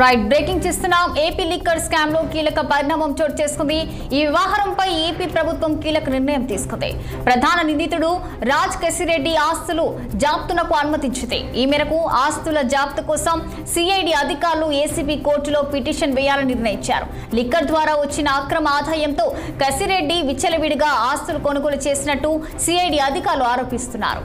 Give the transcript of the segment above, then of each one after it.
Right breaking చేస్తున్నాం. AP liquor scam లో కీలక పరిణామం చోటు చేసుకుంది. ఈ వ్యవహారంపై ఏపీ ప్రభుత్వం కీలక నిర్ణయం తీసుకుంది. ప్రధాన నిందితుడు రాజ్ కసిరెడ్డి ఆస్తులు జప్తునకు అనుమతించింది. ఈ మేరకు ఆస్తుల జప్తు కోసం సిఐడి అధికారులు ఏసీబీ కోర్టులో పిటిషన్ వేయాలని నిర్ణయించారు. లిక్కర్ ద్వారా వచ్చిన అక్రమ ఆదాయంతో కసిరెడ్డి విచ్చలవిడిగా ఆస్తులు కొనుగోలు చేసినట్టు సిఐడి అధికారులు ఆరోపిస్తున్నారు.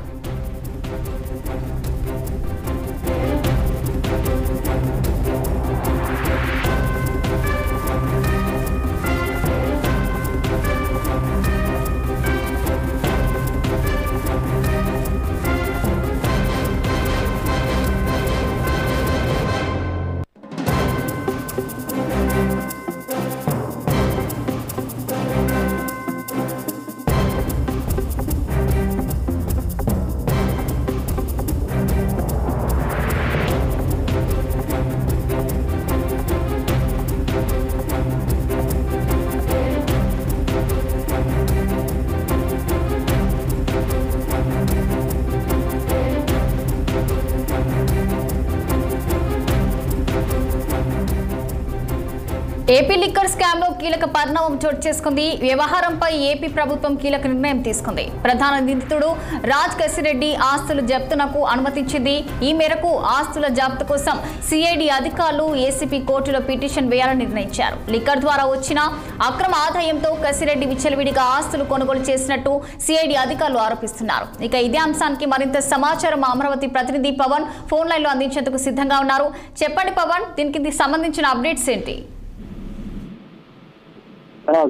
ఏపీ లిక్కర్ స్కామ్ లో కీలక పరిణామం చోటు చేసుకుంది. వ్యవహారంపై ఏపీ ప్రభుత్వం కీలక నిర్ణయం తీసుకుంది. ప్రధాన నిందితుడు రాజ్ కసిరెడ్డి ఆస్తుల జప్తునకు అనుమతించింది. ఈ మేరకు ఆస్తుల జప్తు కోసం సిఐడి అధికారులు ఏసీబీ కోర్టులో పిటిషన్ వేయాలని నిర్ణయించారు. లిక్కర్ ద్వారా వచ్చిన అక్రమ ఆదాయంతో కసిరెడ్డి విచ్చలవిడిగా ఆస్తులు కొనుగోలు చేసినట్టు సిఐడి అధికారులు ఆరోపిస్తున్నారు. ఇక ఇదే అంశానికి మరింత సమాచారం అమరావతి ప్రతినిధి పవన్ ఫోన్ లైన్ లో అందించేందుకు సిద్ధంగా ఉన్నారు. చెప్పండి పవన్, దీనికి సంబంధించిన అప్డేట్స్ ఏంటి?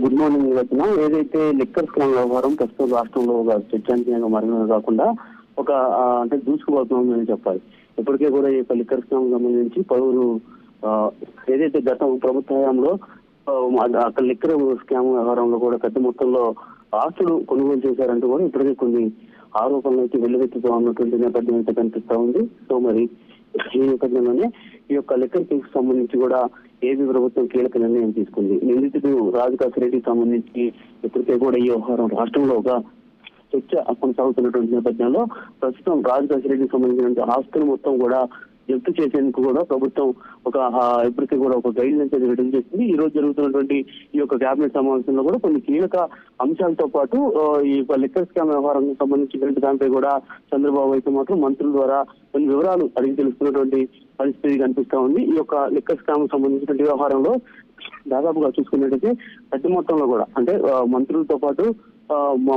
Good morning. వచ్చిన ఏదైతే లిక్కర్ స్కామ్ వ్యవహారం ప్రస్తుతం రాష్ట్రంలో ఒక చర్చాంశంగా మారినది కాకుండా ఒక అంటే దూసుకుపోతుందని చెప్పాలి. ఇప్పటికే కూడా ఈ లిక్కర్ స్కామ్ సంబంధించి పలువురు ఏదైతే గత ప్రభుత్వ హయాంలో అక్కడ లిక్కర్ స్కామ్ వ్యవహారంలో కూడా పెద్ద మొత్తంలో ఆస్తులు కొనుగోలు చేశారంటూ కూడా ఇప్పటికే కొన్ని ఆరోపణలు అయితే వెల్లువెత్తుతూ ఉన్నటువంటి నేపథ్యం అయితే కనిపిస్తా ఉంది. సో మరి ఈ నేపథ్యంలోనే ఈ యొక్క లిక్కర్ కేసుకు సంబంధించి కూడా ఏపీ ప్రభుత్వం కీలక నిర్ణయం తీసుకుంది. నిందితుడు రాజ్ కసిరెడ్డికి సంబంధించి ఇప్పటికే కూడా ఈ వ్యవహారం రాష్ట్రంలో ఒక చర్చ కొనసాగుతున్నటువంటి నేపథ్యంలో ప్రస్తుతం రాజ్ కసిరెడ్డికి సంబంధించిన ఆస్తులు మొత్తం కూడా జప్తు చేసేందుకు కూడా ప్రభుత్వం ఒక ఇప్పటికే కూడా ఒక గైడ్ లైన్స్ విడుదల చేసింది. ఈ రోజు జరుగుతున్నటువంటి ఈ యొక్క కేబినెట్ సమావేశంలో కూడా కొన్ని కీలక అంశాలతో పాటు ఈ లిక్కర్ స్కామ్ వ్యవహారానికి సంబంధించినటువంటి దానిపై కూడా చంద్రబాబు అయితే మాత్రం మంత్రుల ద్వారా కొన్ని వివరాలు అడిగి తెలుసుకున్నటువంటి పరిస్థితి కనిపిస్తా ఉంది. ఈ యొక్క లిక్కర్ స్కామ్ సంబంధించినటువంటి వ్యవహారంలో దాదాపుగా చూసుకున్నట్టయితే పెద్ద మొత్తంలో కూడా అంటే మంత్రులతో పాటు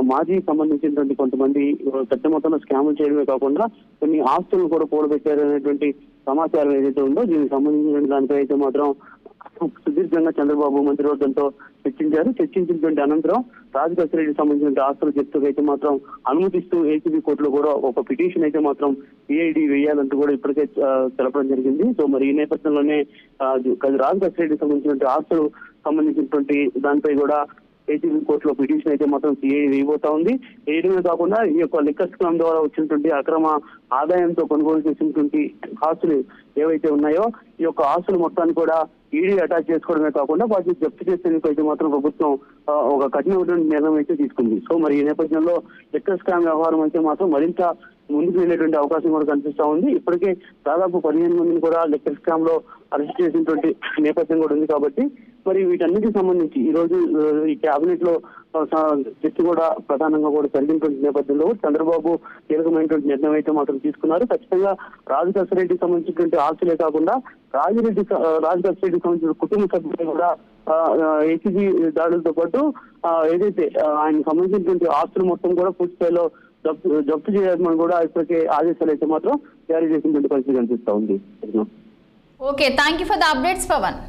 మాజీ సంబంధించినటువంటి కొంతమంది పెద్ద మొత్తంలో స్కాములు చేయడమే కాకుండా కొన్ని ఆస్తులను కూడా కూడబెట్టారనేటువంటి సమాచారం ఏదైతే ఉందో దీనికి సంబంధించిన దానిపై అయితే మాత్రం సుదీర్ఘంగా చంద్రబాబు మంత్రివర్గంతో చర్చించినటువంటి అనంతరం రాజ్ కసిరెడ్డికి సంబంధించిన ఆస్తుల జప్తుకు అయితే మాత్రం అనుమతిస్తూ ఏసీబీ కోర్టులో కూడా ఒక పిటిషన్ అయితే మాత్రం సిఐడి వేయాలంటూ కూడా ఇప్పటికే తెలపడం జరిగింది. సో మరి ఈ నేపథ్యంలోనే రాజ్ కసిరెడ్డికి సంబంధించినటువంటి ఆస్తులు సంబంధించినటువంటి దానిపై కూడా ఏసీబీ కోర్టులో పిటిషన్ అయితే మాత్రం సిఐడి వేయబోతా ఉంది. వేయడమే కాకుండా ఈ యొక్క లిక్కర్ స్కామ్ ద్వారా వచ్చినటువంటి అక్రమ ఆదాయంతో కొనుగోలు చేసినటువంటి ఆస్తులు ఏవైతే ఉన్నాయో ఈ యొక్క ఆస్తులు మొత్తాన్ని కూడా ఈడీ అటాచ్ చేసుకోవడమే కాకుండా వాటిని జప్తు చేసేందుకు అయితే మాత్రం ప్రభుత్వం ఒక కఠినమైనటువంటి నిర్ణయం అయితే తీసుకుంది. సో మరి ఈ నేపథ్యంలో లిక్కర్ స్కామ్ వ్యవహారం అయితే మాత్రం మరింత ముందుకు వెళ్ళేటువంటి అవకాశం కూడా కనిపిస్తా ఉంది. ఇప్పటికే దాదాపు 15 మందిని కూడా లిక్కర్ స్కామ్ లో అరెస్ట్ చేసినటువంటి నేపథ్యం కూడా ఉంది. కాబట్టి మరి వీటన్నిటికి సంబంధించి ఈ రోజు ఈ కేబినెట్ లో చర్చ కూడా ప్రధానంగా కూడా జరిగినటువంటి నేపథ్యంలో చంద్రబాబు కీలకమైనటువంటి నిర్ణయం అయితే మాత్రం తీసుకున్నారు. ఖచ్చితంగా రాజ్ కసిరెడ్డికి సంబంధించినటువంటి ఆస్తులే కాకుండా రాజ్ కసిరెడ్డికి సంబంధించిన కుటుంబ సభ్యులు కూడా ఏసీబీ దాడులతో పాటు ఏదైతే ఆయనకు సంబంధించినటువంటి ఆస్తులు మొత్తం కూడా పూర్తి స్థాయిలో జప్తు చేయాలని కూడా ఇప్పటికే ఆదేశాలు అయితే మాత్రం జారీ చేసినటువంటి పరిస్థితి కనిపిస్తా ఉంది. Okay, thank you for the updates Pavan.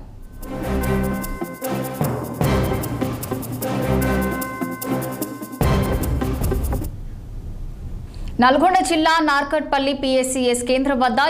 Nalgonda జిల్లా నార్కట్పల్లి పిఎస్సిఎస్ కేంద్రం వద్ద